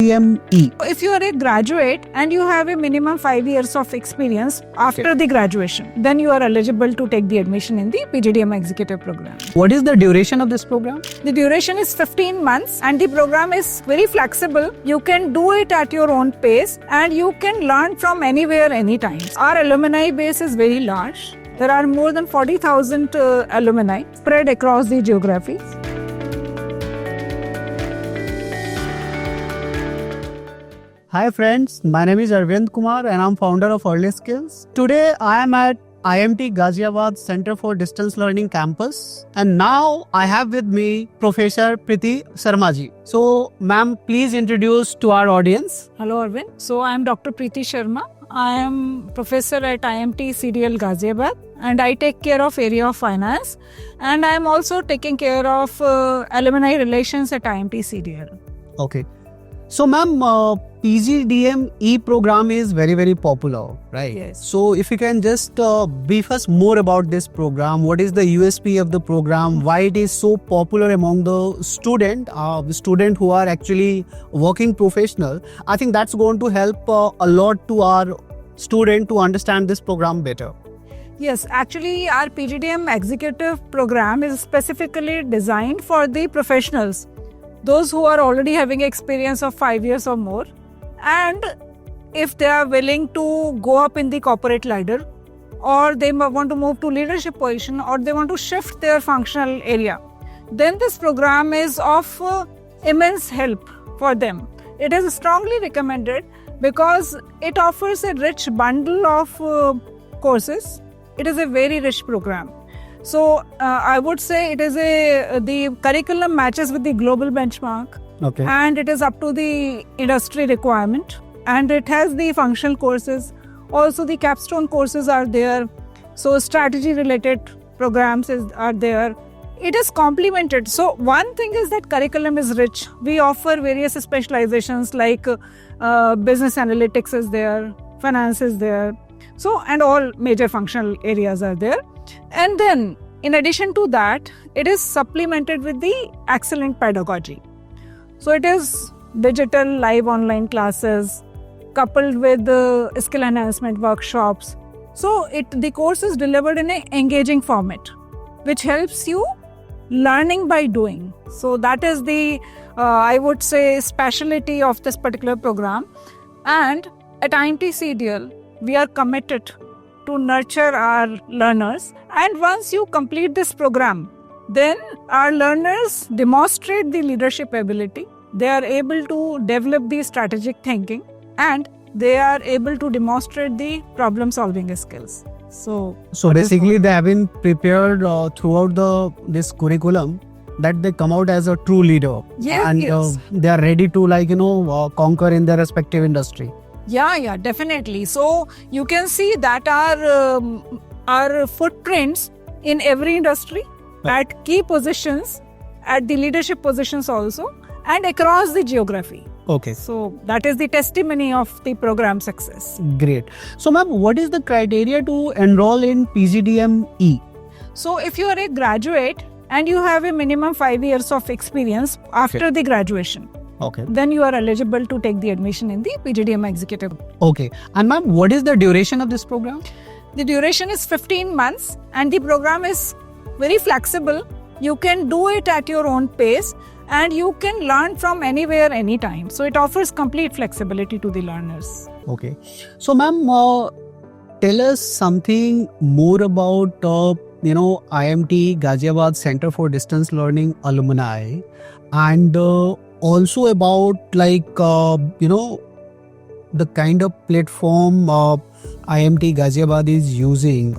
PGDM-E. If you are a graduate and you have a minimum 5 years of experience after the graduation, then you are eligible to take the admission in the PGDM executive program. What is the duration of this program? The duration is 15 months and the program is very flexible. You can do it at your own pace and you can learn from anywhere, anytime. Our alumni base is very large. There are more than 40,000 alumni spread across the geographies. Hi friends, my name is Arvind Kumar and I'm founder of Early Skills. Today I am at IMT Ghaziabad Center for Distance Learning campus and now I have with me Professor Preeti Sharma ji. So ma'am, please introduce to our audience. Hello Arvind. So I am Dr. Preeti Sharma. I am professor at IMT CDL Ghaziabad and I take care of area of finance and I am also taking care of alumni relations at IMT CDL. Okay. So ma'am, PGDM-E program is very popular, right? Yes. So if you can just brief us more about this program, what is the USP of the program, why it is so popular among the student who are actually working professional. I think that's going to help a lot to our student to understand this program better. Yes, actually our PGDM executive program is specifically designed for the professionals, those who are already having experience of 5 years or more, and if they are willing to go up in the corporate ladder, or they want to move to leadership position, or they want to shift their functional area, then this program is of immense help for them. It is strongly recommended because it offers a rich bundle of courses. It is a very rich program. So I would say it is the curriculum matches with the global benchmark. Okay. And it is up to the industry requirement, and it has the functional courses. Also the capstone courses are there. So strategy related programs are there. It is complemented. So one thing is that curriculum is rich. We offer various specializations like business analytics is there, finance is there. So, and all major functional areas are there. And then in addition to that, it is supplemented with the excellent pedagogy. So it is digital live online classes coupled with the skill enhancement workshops. So the course is delivered in an engaging format, which helps you learning by doing. So that is the, I would say, specialty of this particular program. And at IMT CDL, we are committed to nurture our learners. And once you complete this program, then our learners demonstrate the leadership ability. They are able to develop the strategic thinking and they are able to demonstrate the problem solving skills. So basically they have been prepared throughout this curriculum that they come out as a true leader. Yes, and yes. They are ready to conquer in their respective industry. Yeah, definitely. So you can see that our footprints in every industry, at key positions, at the leadership positions also, and across the geography. Okay. So that is the testimony of the program success. Great. So ma'am, what is the criteria to enroll in PGDM-E? So if you are a graduate and you have a minimum 5 years of experience after the graduation, okay, then you are eligible to take the admission in the PGDM executive. Okay. And ma'am, what is the duration of this program? The duration is 15 months and the program is very flexible. You can do it at your own pace and you can learn from anywhere, anytime. So it offers complete flexibility to the learners. Okay. So ma'am, tell us something more about IMT Ghaziabad Center for Distance Learning alumni, and also about the kind of platform IMT Ghaziabad is using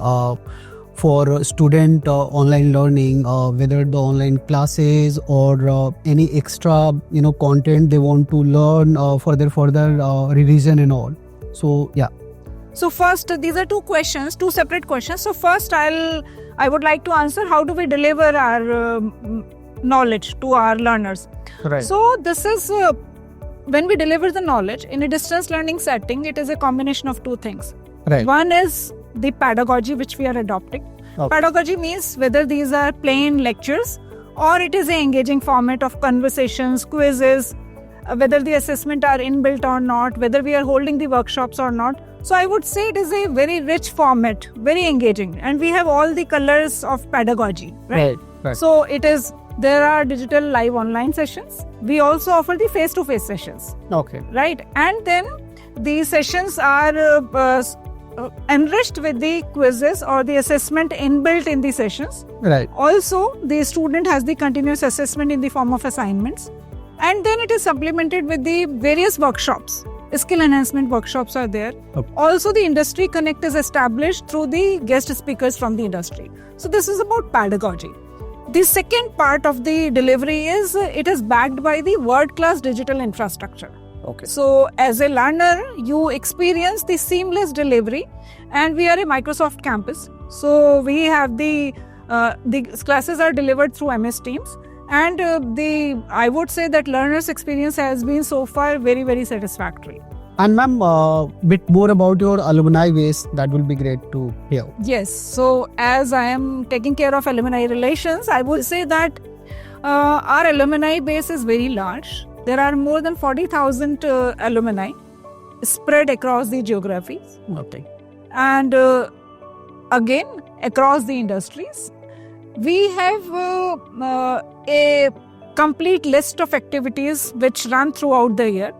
for student online learning, whether the online classes or any extra content they want to learn for their further revision and all. So yeah. So first, these are two separate questions. So first I would like to answer, how do we deliver our knowledge to our learners? Right. So this is when we deliver the knowledge in a distance learning setting, it is a combination of two things. Right. One is the pedagogy which we are adopting. Okay. Pedagogy means whether these are plain lectures or it is an engaging format of conversations, quizzes, whether the assessment are inbuilt or not, whether we are holding the workshops or not. So I would say it is a very rich format, very engaging, and we have all the colors of pedagogy, right? Right. So there are digital live online sessions. We also offer the face-to-face sessions, Okay. right? And then the sessions are enriched with the quizzes or the assessment inbuilt in the sessions. Right. Also, the student has the continuous assessment in the form of assignments. And then it is supplemented with the various workshops. Skill enhancement workshops are there. Okay. Also, the industry connect is established through the guest speakers from the industry. So this is about pedagogy. The second part of the delivery is it is backed by the world-class digital infrastructure. Okay. So as a learner, you experience the seamless delivery, and we are a Microsoft campus. So we have the classes are delivered through MS Teams, and I would say that learners' experience has been so far very, very satisfactory. And ma'am, bit more about your alumni base. That will be great to hear. Yes. So as I am taking care of alumni relations, I would say that our alumni base is very large. There are more than 40,000 alumni spread across the geographies. Okay. And again, across the industries. We have a complete list of activities which run throughout the year.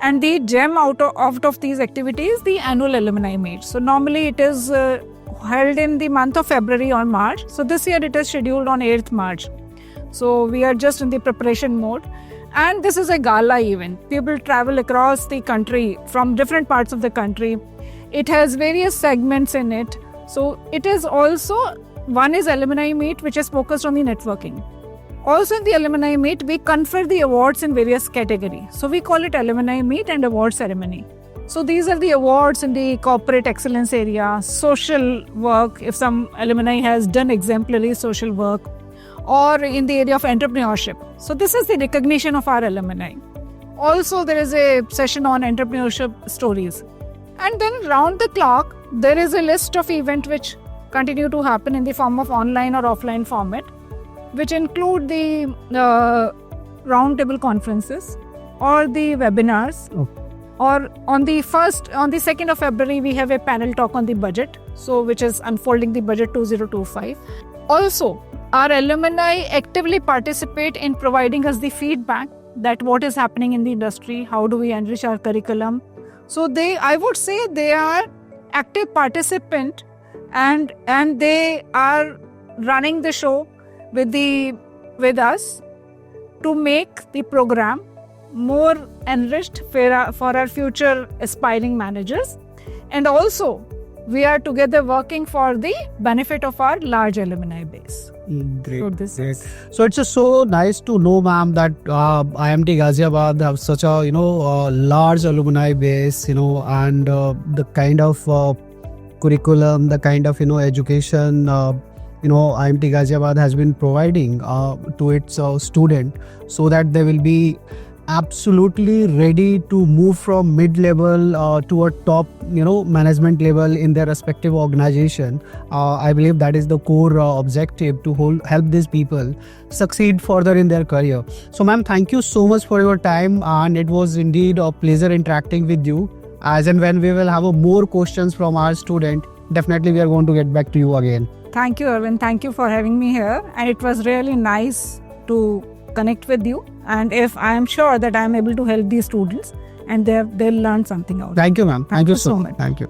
And the gem out of these activities, the annual alumni meet. So normally it is held in the month of February or March. So this year it is scheduled on 8th March. So we are just in the preparation mode. And this is a gala event. People travel across the country from different parts of the country. It has various segments in it. So it is also, one is alumni meet, which is focused on the networking. Also in the alumni meet, we confer the awards in various categories. So we call it alumni meet and award ceremony. So these are the awards in the corporate excellence area, social work, if some alumni has done exemplary social work, or in the area of entrepreneurship. So this is the recognition of our alumni. Also, there is a session on entrepreneurship stories. And then round the clock, there is a list of events which continue to happen in the form of online or offline format, which include the roundtable conferences or the webinars. Okay. Or on the 2nd of February, we have a panel talk on the budget, so which is unfolding the budget 2025. Also, our alumni actively participate in providing us the feedback that what is happening in the industry, how do we enrich our curriculum. So I would say they are active participant and they are running the show with us to make the program more enriched for our future aspiring managers. And also, we are together working for the benefit of our large alumni base. Great. So Great. So it's just so nice to know, ma'am, that IMT Ghaziabad have such a large alumni base, and the kind of curriculum, the kind of education IMT Ghaziabad has been providing to its student, so that they will be absolutely ready to move from mid-level to a top management level in their respective organization. I believe that is the core objective, to help these people succeed further in their career. So ma'am, thank you so much for your time, and it was indeed a pleasure interacting with you. As and when we will have more questions from our student, definitely we are going to get back to you again. Thank you, Arvind. Thank you for having me here. And it was really nice to connect with you. And if I am sure that I am able to help these students and they'll learn something out. Thank you, ma'am. Thank you so much. Thank you.